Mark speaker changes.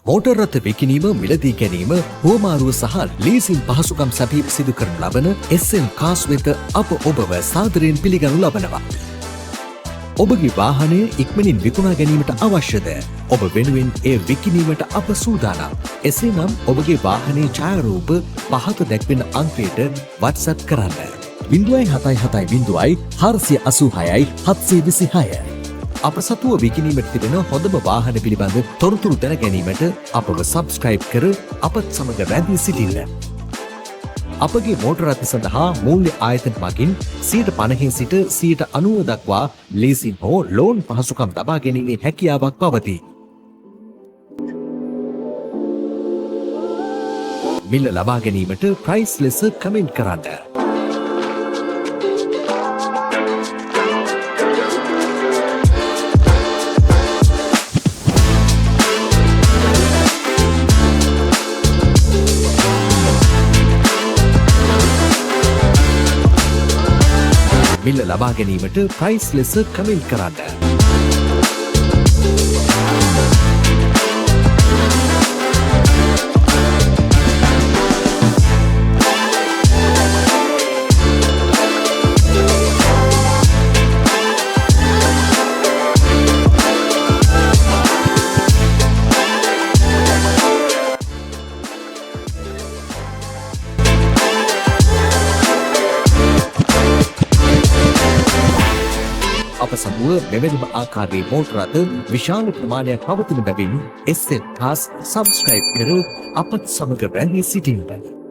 Speaker 1: Motor රථ විකිණීම, මිලදී ගැනීම, හුවමාරුව සහ ලීසින් පහසුකම් සැපීම සිදු කරනු ලබන SM කාස් වෙත අප ඔබව සාදරයෙන් පිළිගනු ලබනවා. ඔබගේ වාහනය ඉක්මනින් විකුණා ගැනීමට අවශ්‍යද? ඔබ වෙනුවෙන් එය විකිණීමට අප සූදානම්. එසේනම් ඔබගේ වාහනයේ ඡායාරූප පහත දැක්වෙන අංකයට WhatsApp කරන්න. 077 486 726. අප සතුව විකිණීමට තිබෙන හොඳම වාහන පිළිබඳ තොරතුරු දැන ගැනීමට අපව සබ්ස්ක්‍රයිබ් කර අපත් සමග රැඳී සිටින්න. අපගේ මෝටර රථ සඳහා මූල්‍ය ආයතන මගින් 50% සිට 90% දක්වා ලීසින් හෝ ලෝන් පහසුකම් ලබා ගැනීමේ හැකියාවක් පවතී. මිල ලබා ගැනීමට ප්‍රයිස් ලෙස කමෙන්ට් කරන්න. මිල ලබා ගැනීමට ප්‍රයිස් ලෙස කමෙන්ට් කරන්න. අප සමුව මෙවැනිම ආකාරයේ මෝටර රථ විශාල ප්‍රමාණයක් පවතින බැවින් SM කාස් සබ්ස්ක්‍රයිබ් කර අපත් සමග රැඳී සිටින්න.